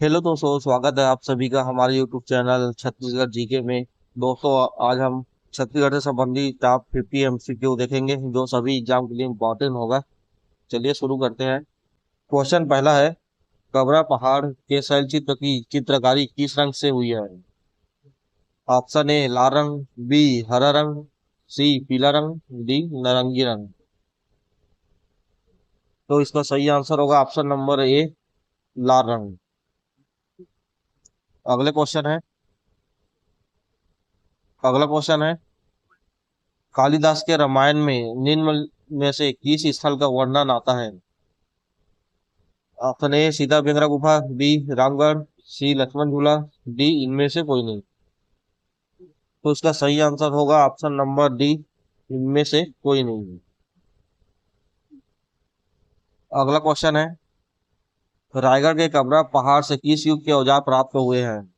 Hello दोस्तों, स्वागत है आप सभी का हमारे यूट्यूब चैनल छत्तीसगढ़ जीके में। दोस्तों, आज हम छत्तीसगढ़ से संबंधित टॉप 50 एमसीक्यू देखेंगे जो सभी एग्जाम के लिए इम्पोर्टेंट होगा। चलिए शुरू करते हैं। क्वेश्चन पहला है, कबरा पहाड़ के शैलचित्र की चित्रकारी किस रंग से हुई है? ऑप्शन ए लाल रंग, बी हरा रंग, सी पीला रंग, डी नारंगी रंग। तो इसका सही आंसर होगा ऑप्शन नंबर ए, लाल रंग। अगले क्वेश्चन है अगला क्वेश्चन है, कालिदास के रामायण में निम्न में से किस स्थल का वर्णन आता है? ऑप्शन ए सीता बेंद्रा गुफा, बी रामगढ़, सी लक्ष्मण झूला, डी इनमें से कोई नहीं। तो इसका सही आंसर होगा ऑप्शन नंबर डी, इनमें से कोई नहीं। अगला क्वेश्चन है, रायगढ़ के कबरा पहाड़ से किस युग के औजार प्राप्त हुए हैं?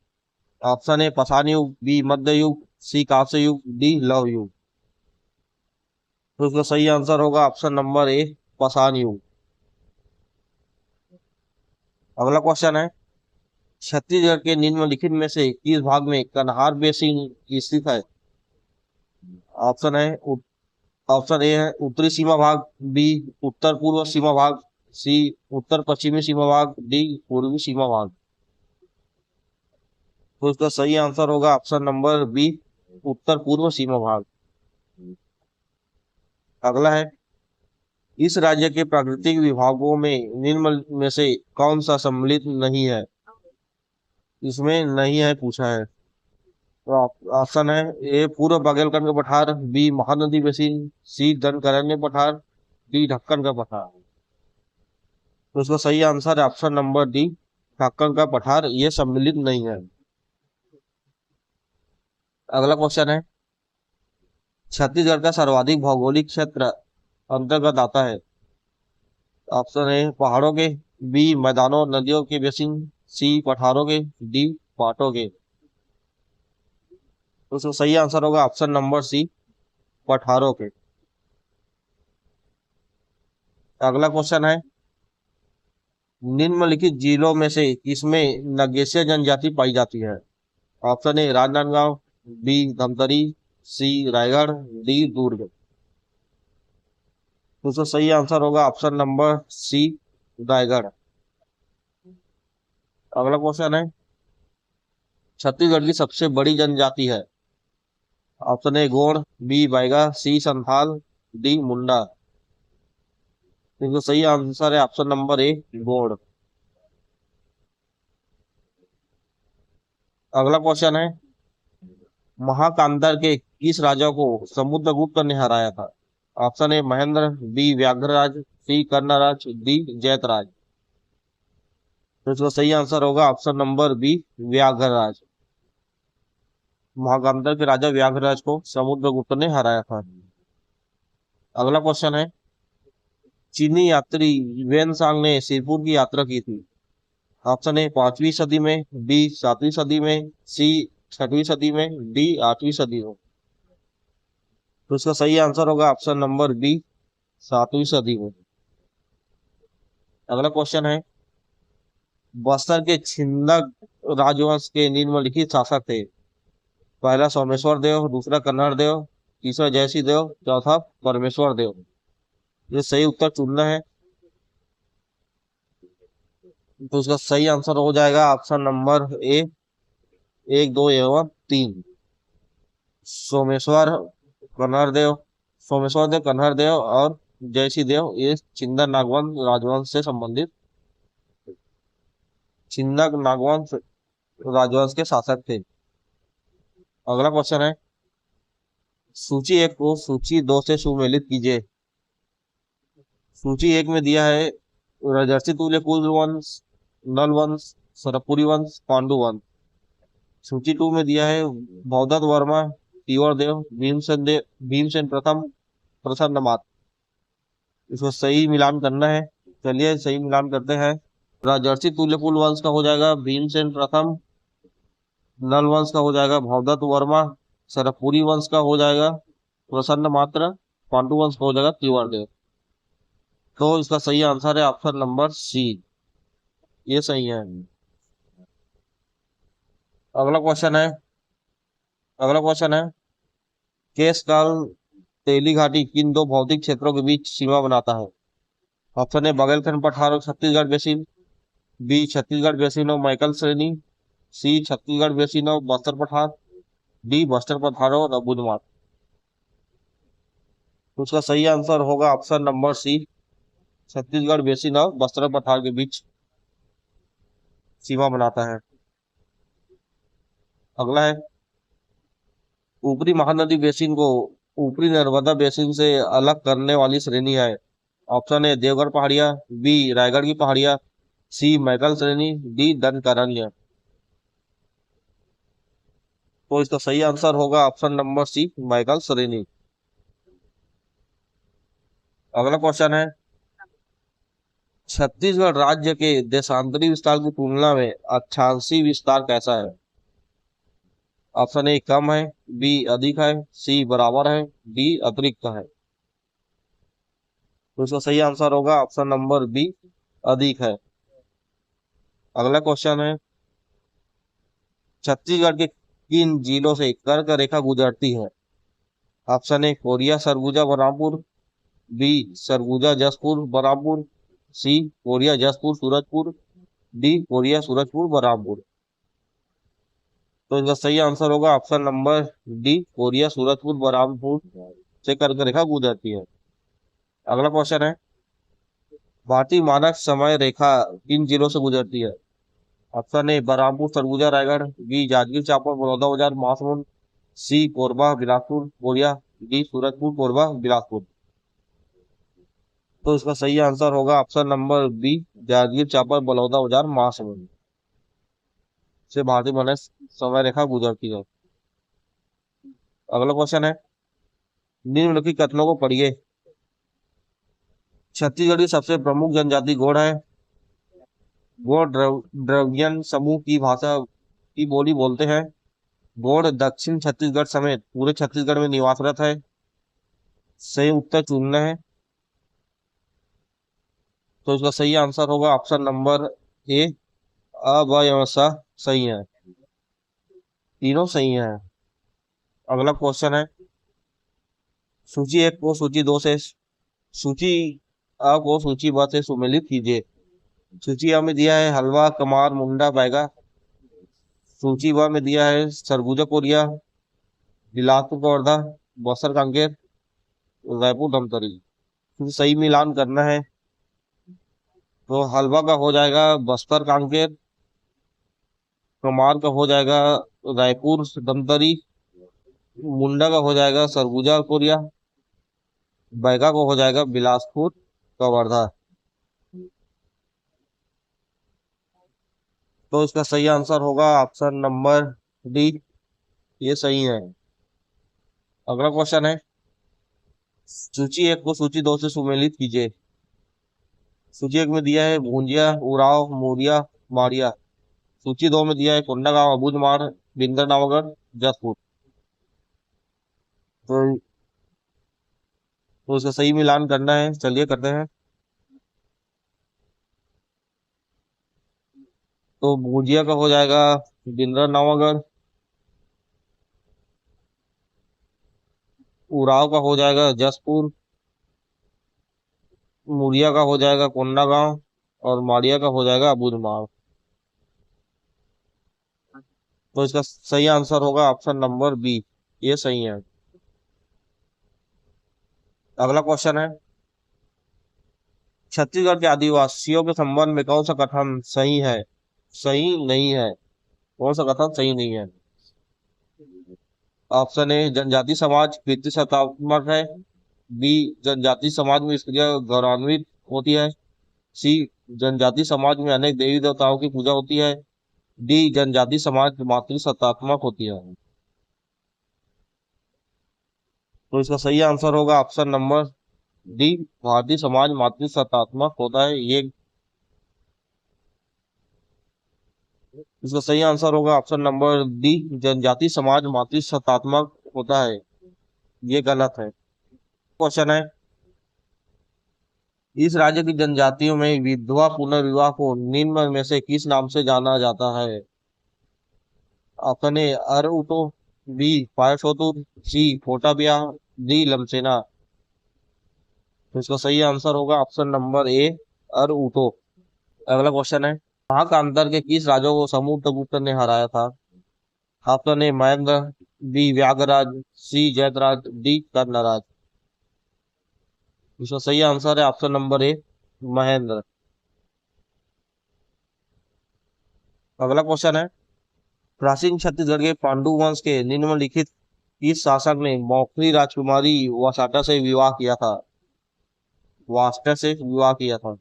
ऑप्शन ए पाषाण युग, बी मध्य युग, सी कांस्य युग, डी लौह युग। तो इसका सही आंसर होगा ऑप्शन नंबर ए, पाषाण युग। अगला क्वेश्चन है, छत्तीसगढ़ के निम्नलिखित में से किस भाग में कन्हार बेसिन स्थित है? ऑप्शन है ऑप्शन ए है उत्तरी सीमा भाग, बी उत्तर पूर्व सीमा भाग, सी उत्तर पश्चिमी सीमा भाग, डी पूर्वी सीमा भाग। तो इसका सही आंसर होगा ऑप्शन नंबर बी, उत्तर पूर्व सीमा भाग। अगला है, इस राज्य के प्राकृतिक विभागों में निम्न में से कौन सा सम्मिलित नहीं है? इसमें नहीं है पूछा है। तो ऑप्शन है ए पूर्व बघेलखंड का पठार, बी महानदी बेसिन, सी दनकरण्य पठार, डी ढक्कन का पठार। तो इसका सही आंसर है ऑप्शन नंबर डी, ढक्कन का पठार, ये सम्मिलित नहीं है। अगला क्वेश्चन है, छत्तीसगढ़ का सर्वाधिक भौगोलिक क्षेत्र अंतर्गत आता है? ऑप्शन ए पहाड़ों के, बी मैदानों नदियों के बेसिन, सी पठारों के, डी पाटों के। तो इसका सही आंसर होगा ऑप्शन नंबर सी, पठारों के। अगला क्वेश्चन है, निम्नलिखित जिलों में से किसमें नगेशिया जनजाति पाई जाती है? Option A Rajnandgaon, B Dhamtari, C Raigarh, D Durg. तो इसका सही आंसर होगा ऑप्शन नंबर सी, रायगढ़। अगला क्वेश्चन है, छत्तीसगढ़ की सबसे बड़ी जनजाति है? Option A Gond, B Baiga, C Santhal, D Munda. तो इसका सही आंसर है ऑप्शन नंबर ए, गोंड। अगला क्वेश्चन है, महाकांदर के किस राजा को समुद्रगुप्त ने हराया था? Option A Mahendra, B Vyaghraraja, C Karnaraj, D जयतराज। तो इसका सही आंसर होगा ऑप्शन नंबर बी, व्याघ्रराज। महाकांदर के राजा व्याघ्रराज को समुद्रगुप्त ने हराया था। अगला क्वेश्चन है, चीनी यात्री वेनसांग ने सिरपुर की यात्रा की थी? ऑप्शन ए 5वीं सदी में, बी 7वीं सदी में, सी 6वीं सदी में, डी 8वीं सदी में। तो इसका सही आंसर होगा ऑप्शन नंबर बी, 7वीं सदी में। अगला क्वेश्चन है, बस्तर के छिंदक राजवंश के निम्नलिखित शासक थे? पहला सोमेश्वर देव, दूसरा कन्हड़ देव, तीसरा जयसिंह देव, चौथा परमेश्वर देव। ये सही उत्तर चुनना है। तो इसका सही आंसर हो जाएगा ऑप्शन नंबर ए, 1, 2 एवं 3। सोमेश्वर कन्हर देव सोमेश्वर देव, कन्हर देव और जयसिंह देव, ये छिंदक नागवंश राजवंश से संबंधित, छिंदक नागवंश राजवंश के शासक थे। अगला क्वेश्चन है, सूची 1 को सूची 2 से सुमेलित कीजिए। सूची 1 में दिया है राजर्षि तुल्य कुल वंश, नल वंश, सरपुरी वंश, पांडु वंश। सूची 2 में दिया है भौदत्त वर्मा, तीवर देव, भीमसेन प्रथम, प्रसन्नमात। इसको सही मिलान करना है। चलिए सही मिलान करते हैं। राजर्षि तुल्यकुल वंश का हो जाएगा भीमसेन प्रथम, नल वंश का हो जाएगा भवदत्त वर्मा, सरपुरी वंश का हो जाएगा प्रसन्न मात्र, पांडु वंश का हो जाएगा त्रिवर्देव। तो इसका सही आंसर है ऑप्शन नंबर सी, ये सही है। अगला क्वेश्चन है अगला क्वेश्चन है केशकाल तेली घाटी किन दो भौतिक क्षेत्रों के बीच सीमा बनाता है? ऑप्शन ए बघेलखंड पठार और Chhattisgarh basin, b Chhattisgarh basin और मैकल श्रेणी, सी छत्तीसगढ़ बेसिन और बस्तर पठार, डी बस्तर पठार और अबुझमाड़। तो उसका सही आंसर होगा option number C, Chhattisgarh basin और बस्तर पठार के बीच सीमा बनाता है। अगला है ऊपरी महानदी बेसिन को ऊपरी नर्मदा बेसिन से अलग करने वाली श्रेणी है। ऑप्शन ए देवगढ़ पहाड़िया, बी रायगढ़ की पहाड़िया, सी मैकल श्रेणी, डी दंडकारण्य। तो इसका सही आंसर होगा ऑप्शन नंबर सी, मैकल श्रेणी। अगला क्वेश्चन है छत्तीसगढ़ राज्य के देशांतरी विस्तार की तुलना में अक्षांशीय विस्तार कैसा है? ऑप्शन ए कम है, बी अधिक है, सी बराबर है, डी अतिरिक्त है। तो इसका सही आंसर होगा ऑप्शन नंबर बी, अधिक है। अगला क्वेश्चन है छत्तीसगढ़ के किन जिलों से कर्क रेखा गुजरती है? Option A Koriya Surguja Balrampur, B Surguja Jashpur Balrampur, C Koriya Jashpur Surajpur, D Koriya Surajpur Balrampur. तो इसका सही आंसर होगा option number D, Koriya Surajpur Balrampur से कर्क रेखा गुजरती है। अगला क्वेश्चन है भारतीय मानक समय रेखा किन जिलों से गुजरती है? Option A Balrampur Surguja Raigarh, B Janjgir Champa Baloda Bazar Mahasamund, C Korba Bilaspur Koriya, D Surajpur Korba Bilaspur. तो इसका सही आंसर होगा option number B, Janjgir Champa Baloda Bazar Mahasamund से भारतीय मानक समय रेखा गुजरती है। अगला क्वेश्चन है निम्नलिखित कथनों को पढ़िए। छत्तीसगढ़ की सबसे प्रमुख जनजाति गोंड है। गोंड द्रविडियन समूह की भाषा की बोली बोलते हैं। गोंड दक्षिण छत्तीसगढ़ समेत पूरे छत्तीसगढ़ में निवासरत है। सही उत्तर चुनना है। तो इसका सही आंसर होगा ऑप्शन नंबर ए, अ ब एवं स सही है, तीनों सही है। अगला क्वेश्चन है सूची एक को सूची दो से सूची अ को सूची ब से सुमेलित कीजिए। सूची अ में दिया है हलवा कमार मुंडा बैगा। सूची ब में दिया है सरगुजा कोरिया, बिलासपुर का वर्धा, बस्तर कांकेर, रायपुर धमतरी। तो सही मिलान करना है। तो हलवा का हो जाएगा बस्तर कांकेर, कमार का हो जाएगा रायपुर धमतरी, मुंडा का हो जाएगा सरगुजा कोरिया, बैगा को हो जाएगा बिलासपुर का वर्धा। तो इसका सही आंसर होगा ऑप्शन नंबर डी, ये सही है। अगला क्वेश्चन है सूची एक को सूची दो से सुमेलित कीजिए। सूची एक में दिया है भूंजिया उराव मोरिया मारिया। सूची दो में दिया है कोंडागांव अबूझमाड़ बिंदर नावगढ़ जसपुर। तो इसका सही मिलान करना है, चलिए करते हैं। तो भुजिया का हो जाएगा बिंद्रा नावगढ़, उराव का हो जाएगा जसपुर, मुरिया का हो जाएगा कोंडागांव और मारिया का हो जाएगा अबूझमाड़। तो इसका सही आंसर होगा ऑप्शन नंबर बी, ये सही है। अगला क्वेश्चन है छत्तीसगढ़ के आदिवासियों के संबंध में कौन सा कथन सही है, सही नहीं है? कौन सा कथन सही नहीं है? ऑप्शन ए जनजाति समाज कृत्य सत्तात्मक है, बी जनजाति समाज में स्त्रियां गौरवान्वित होती है, सी जनजाति समाज में अनेक देवी देवताओं की पूजा होती है, डी जनजाति समाज मातृ सत्तात्मक होती है। तो इसका सही आंसर होगा option number D, Bharatiya Samaj मातृ सत्तात्मक होता है। ये इसका सही आंसर होगा ऑप्शन नंबर डी, जनजाति समाज मातृ सत्तात्मक होता है। ये गलत है। क्वेश्चन है इस राज्य की जनजातियों में विधवा पुनर्विवाह को निम्न में से किस नाम से जाना जाता है? ऑप्शन ए अरउटो, बी पायसोतुर, सी फोटाबिया, डी लमसेना। तो इसका सही आंसर होगा ऑप्शन नंबर ए अरउटो। अगला क्वेश्चन है, महाकांतर के किस राजा को समुद्रगुप्त ने हराया था? Option A Mahendra, B Vyagraj, C Jayadraj, D Karnaraj. इसका सही आंसर है ऑप्शन नंबर ए महेंद्र। अगला क्वेश्चन है, प्राचीन छत्तीसगढ़ के पांडु वंश के निम्नलिखित किस शासक ने मौखरी राजकुमारी वासाटा से विवाह किया था? वास्टर से विवाह किया था।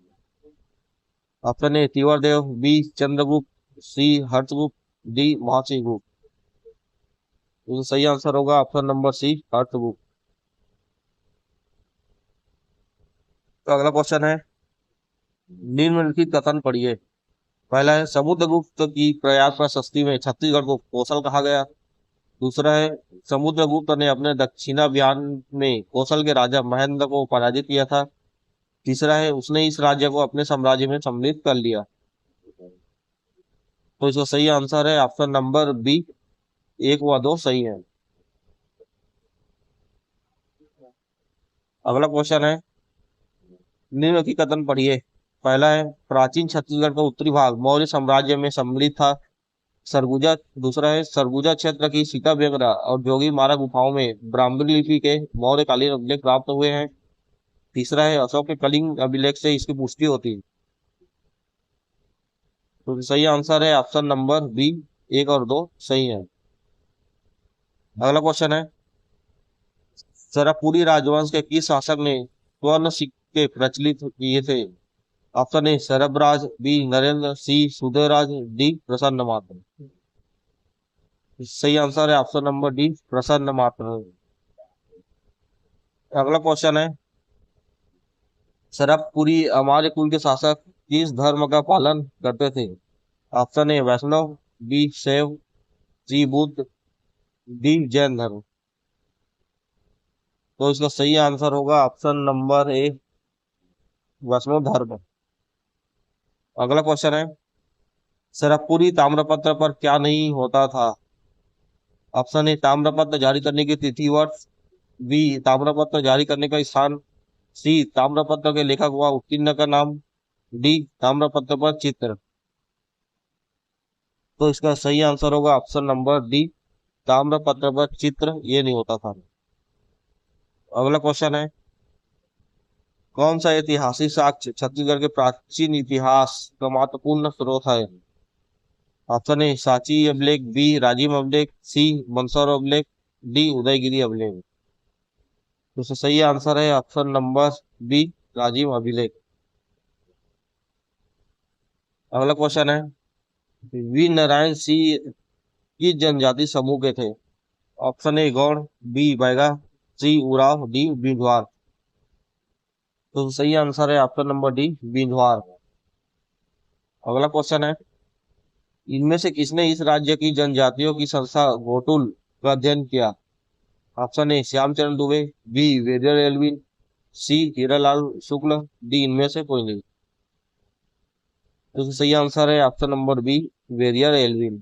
Option A Tivardev, B Chandragupta, C Harshagupta, D Mahasigupta. तो सही आंसर होगा ऑप्शन नंबर सी हर्षगुप्त। तो अगला क्वेश्चन है, निम्नलिखित कथन पढ़िए। पहला है, समुद्रगुप्त की प्रयाग प्रशस्ति में छत्तीसगढ़ को कौशल कहा गया। दूसरा है, समुद्रगुप्त ने अपने दक्षिणाभियान में कौशल के राजा महेंद्र को पराजित किया था। तीसरा है, उसने इस राज्य को अपने साम्राज्य में सम्मिलित कर लिया। तो इसका सही आंसर है ऑप्शन नंबर बी, एक व दो सही है। अगला क्वेश्चन है, निम्न की कथन पढ़िए। पहला है, प्राचीन छत्तीसगढ़ का उत्तरी भाग मौर्य साम्राज्य में सम्मिलित था। सरगुजा। दूसरा है, सरगुजा क्षेत्र की सीता बेगरा और जोगी मारा गुफाओं में ब्राह्मणी लिपि के मौर्यकालीन अभिलेख प्राप्त हुए हैं। तीसरा है, अशोक के कलिंग अभिलेख से इसकी पुष्टि होती है। तो सही आंसर है ऑप्शन नंबर बी, एक और दो सही है। अगला क्वेश्चन है, सरपुरी राजवंश के किस शासक ने स्वर्ण सिक्के प्रचलित किए थे? Option A Sarabraj, B Narendra, C Sudheraj, D Prasanna Matra. सही आंसर है ऑप्शन नंबर डी प्रसन्न मात्र। अगला क्वेश्चन है, सरपपुरी हमारे कुल के शासक किस धर्म का पालन करते थे? ऑप्शन ए वैष्णव, बी शैव, सी बुद्ध, डी जैन धर्म। तो इसका सही आंसर होगा ऑप्शन नंबर ए वैष्णव धर्म। अगला क्वेश्चन है, सरपपुरी ताम्रपत्र पर क्या नहीं होता था? ऑप्शन ए ताम्रपत्र जारी करने की तिथि वर्ष, बी ताम्रपत्र जारी करने का स्थान, सी ताम्रपत्र के लेखक व उत्कीर्ण का नाम, डी ताम्रपत्र पर चित्र। तो इसका सही आंसर होगा ऑप्शन नंबर डी ताम्रपत्र पर चित्र ये नहीं होता था। अगला क्वेश्चन है, कौन सा ऐतिहासिक साक्ष्य छत्तीसगढ़ के प्राचीन इतिहास का महत्वपूर्ण स्रोत है? ऑप्शन ए सांची अभिलेख, बी राजिम अभिलेख, सी मंदसौर अभिलेख, डी उदयगिरी अभिलेख। तो इसका सही आंसर है ऑप्शन नंबर बी राजिम अभिलेख। अगला क्वेश्चन है, वी नारायण सिंह किस जनजाति समूह के थे? Option A Gaud, B Baiga, C Oraon, D Bindwar. तो सही आंसर है ऑप्शन नंबर डी बिंदवार। अगला क्वेश्चन है, इनमें से किसने इस राज्य की जनजातियों की संस्था घोटुल का अध्ययन किया? Option A Shyamcharan Dube, B Verrier Elwin, C Hiralal Shukla, D इनमें से कोई नहीं। तो सही आंसर है option number B Verrier Elwin.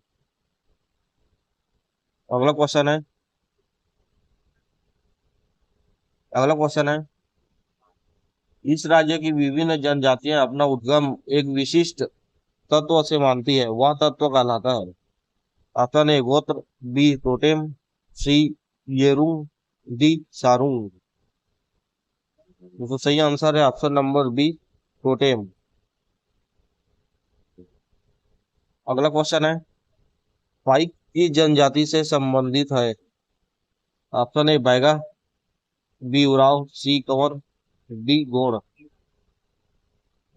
अगला क्वेश्चन है, इस राज्य की विभिन्न जनजातियां अपना उद्गम एक विशिष्ट तत्व से मानती है, वह तत्व कहलाता है। ऑप्शन ए गोत्र, बी टोटेम, सी येरुंग, डी सारुंग। तो सही आंसर है ऑप्शन नंबर बी टोटेम। अगला क्वेश्चन है, पाइक की जनजाति से संबंधित है? Option A Baiga, B Oraon, C Kanwar, D Gond.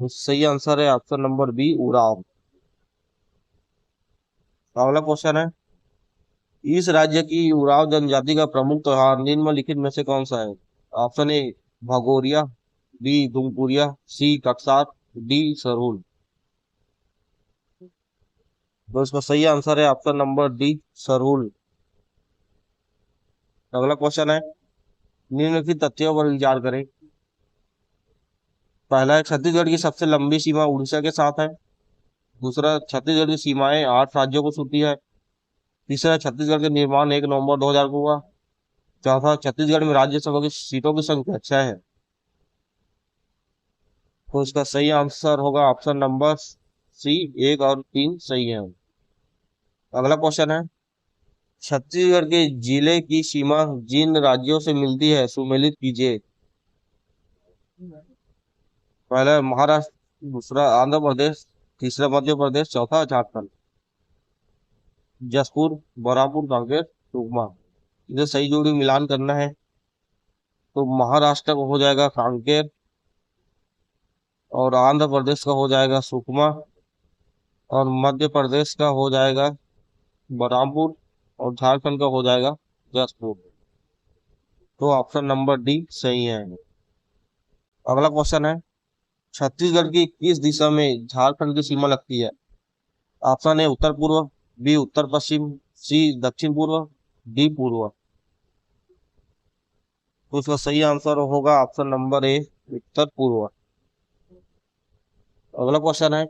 तो सही आंसर है ऑप्शन नंबर बी उराव। अगला क्वेश्चन है, इस राज्य की उराव जनजाति का प्रमुख त्योहार निम्नलिखित में से कौन सा है? Option A Bhagoria, B Dumkuria, C Kaksar, D Sarhul. तो इसका सही आंसर है ऑप्शन नंबर डी सरहुल। अगला क्वेश्चन है, निम्नलिखित तथ्यों पर विचार करें। पहला है, छत्तीसगढ़ की सबसे लंबी सीमा उड़ीसा के साथ है। दूसरा, छत्तीसगढ़ की सीमाएं 8 राज्यों को छूती है। तीसरा, छत्तीसगढ़ के निर्माण 1 नवंबर 2000 को हुआ। चौथा, छत्तीसगढ़ में राज्यसभा की सीटों की संख्या 6 है। तो इसका सही आंसर होगा ऑप्शन नंबर सी, 1 और 3 सही है। अगला क्वेश्चन है, छत्तीसगढ़ के जिले की सीमा जिन राज्यों से मिलती है सुमेलित कीजिए। पहला महाराष्ट्र, दूसरा आंध्र प्रदेश, तीसरा मध्य प्रदेश, चौथा झारखंड। जसपुर, बरापुर, कांकेर, सुकमा। इसे सही जोड़ी मिलान करना है तो महाराष्ट्र का हो जाएगा कांकेर, और आंध्र प्रदेश का हो जाएगा सुकमा, और मध्य प्रदेश का हो जाएगा बरामपुर, और झारखंड का हो जाएगा जसपुर। तो ऑप्शन नंबर डी सही है। अगला क्वेश्चन है, छत्तीसगढ़ की किस दिशा में झारखंड की सीमा लगती है? ऑप्शन ए उत्तर पूर्व, बी उत्तर पश्चिम, सी दक्षिण पूर्व, डी पूर्व। तो इसका सही आंसर होगा ऑप्शन नंबर ए, उत्तर पूर्व। अगला क्वेश्चन है,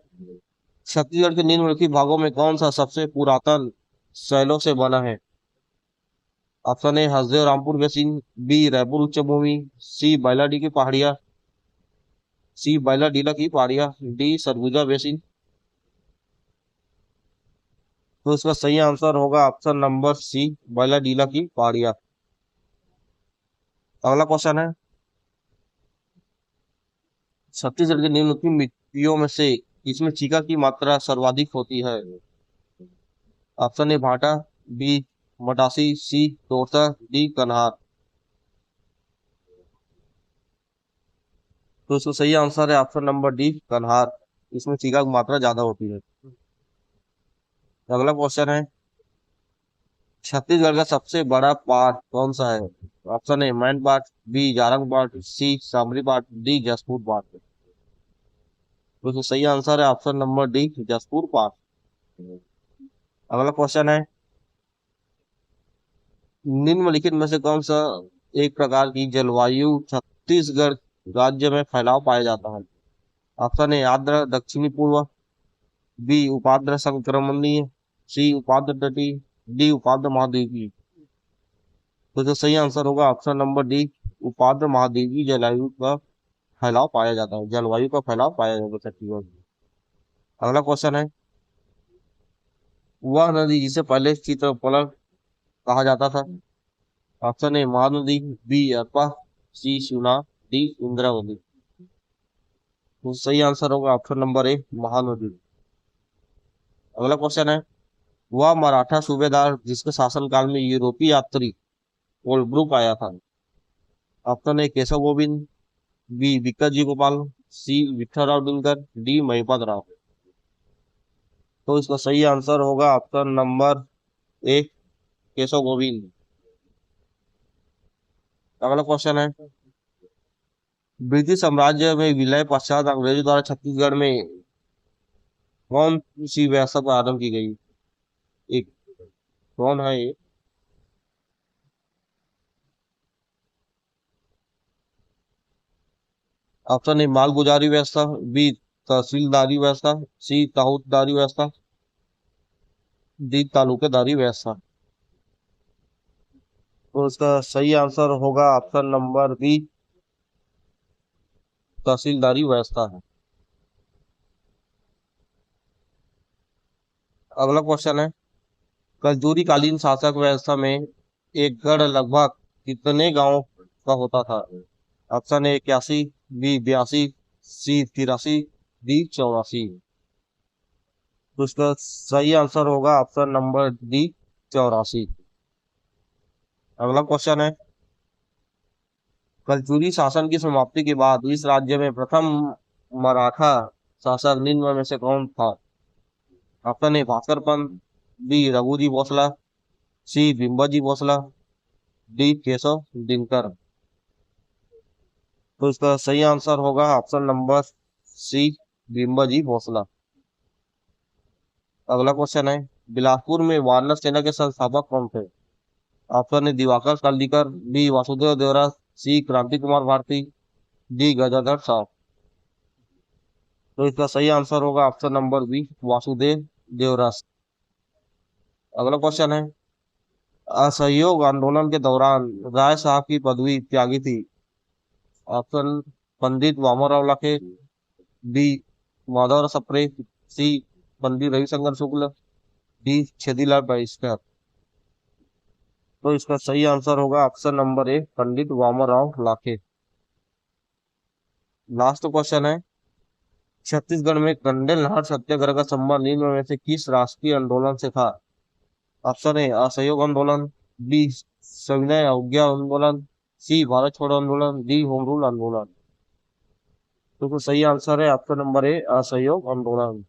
छत्तीसगढ़ के निम्नलिखित भागों में कौन सा सबसे पुरातन शैलों से बना है? Option A Hasdeo Rampur basin, B Raipur उच्च भूमि, सी बैलाडी की पहाड़ियां, सी बैलाडीला की पहाड़ियां, डी सरगुजा बेसिन। तो इसका सही आंसर होगा ऑप्शन नंबर सी, बैलाडीला की पहाड़ियां। अगला क्वेश्चन है, छत्तीसगढ़ की निम्नलिखित मिट्टियों में से इसमें चीका की मात्रा सर्वाधिक होती है? ऑप्शन ए भाटा, बी मटासी, सी तोरसा, डी कन्हार। तो इसका सही आंसर है ऑप्शन नंबर डी, कन्हार। इसमें चीका की मात्रा ज्यादा होती है। अगला क्वेश्चन है, छत्तीसगढ़ का सबसे बड़ा पार्क कौन सा है? ऑप्शन ए मैन park, B Jarang park, C Samri park, D Jashpur park. तो इसका सही आंसर है option number D, Jashpur park. अगला क्वेश्चन है, निम्नलिखित में से कौन सा एक प्रकार की जलवायु छत्तीसगढ़ राज्य में फैलाव पाया जाता है? ऑप्शन ए आर्द्र दक्षिणी पूर्व, बी उपाद्र संक्रमणीय, सी उपाद्र तटीय, डी उपाद्र महाद्वीपीय। तो जो सही आंसर होगा ऑप्शन नंबर डी, उपाद्र महाद्वीपीय जलवायु का फैलाव पाया जाता है, जलवायु का फैलाव पाया जाता है छत्तीसगढ़ में। अगला क्वेश्चन है, वह नदी जिसे पहले चित्रपलक कहा जाता था? Option A Mahanadi, B Arpa, C Shivna, D Indravati. तो सही आंसर होगा ऑप्शन नंबर ए, महानदी। अगला क्वेश्चन है, वह मराठा सूबेदार जिसके शासनकाल में यूरोपीय यात्री कोलब्रुक आया था? Option A Keshav Govind, B Vikkat ji Gopal, C Vithalrao Dinkar, D Mahipat Rao. तो इसका सही आंसर होगा option number A, Keshav Govind. अगला क्वेश्चन है, ब्रिटिश साम्राज्य में विलय पश्चात अंग्रेजों द्वारा छत्तीसगढ़ में कौन सी व्यवस्था प्रारंभ की गई? एक कौन है ये? ऑप्शन ए मालगुजारी व्यवस्था, बी तहसीलदारी व्यवस्था, सी ताहूतदारी व्यवस्था, डी तालुकेदारी व्यवस्था। तो इसका सही आंसर होगा ऑप्शन नंबर बी, तहसीलदारी व्यवस्था है। अगला क्वेश्चन है, कजूरी कालीन शासक व्यवस्था में एक गढ़ लगभग कितने गांव का होता था? Option A 81, B 82, C 83, D 84। तो इसका सही आंसर होगा ऑप्शन नंबर डी, 84। अगला क्वेश्चन है, कलचुरी शासन की समाप्ति के बाद इस राज्य में प्रथम मराठा शासक निम्न में से कौन था? Option A Bhaskar Pant, B Raghuji Bhonsle, C Bimbaji Bhonsle, D Keshav Dinkar. तो इसका सही आंसर होगा option number C, Bimbaji Bhonsle. अगला क्वेश्चन है, बिलासपुर में वानर सेना के संस्थापक कौन थे? Option A Diwakar Kalikar, B Vasudev Devra, C Kranti Kumar Bharti, D Gajadhar Sahu. तो इसका सही आंसर होगा option number B, Vasudev Devras. अगला क्वेश्चन है, असहयोग आंदोलन के दौरान राय साहब की पदवी त्यागी थी? Option, Pandit Vamanrao Lakhe, B Madhavrao Sapre, C Pandit Ravishankar Shukla, D Chhedilal बहिष्कार। तो इसका सही आंसर होगा option number A, Pandit Vamanrao Lakhe. Last question है, छत्तीसगढ़ में कंडेल नहर सत्याग्रह का संबंध निम्न में से किस राष्ट्रीय आंदोलन से था? ऑप्शन ए, असहयोग आंदोलन, बी सविनय अवज्ञा आंदोलन, सी भारत छोड़ो आंदोलन, डी होम रूल आंदोलन। तो सही आंसर है ऑप्शन नंबर ए, असहयोग आंदोलन।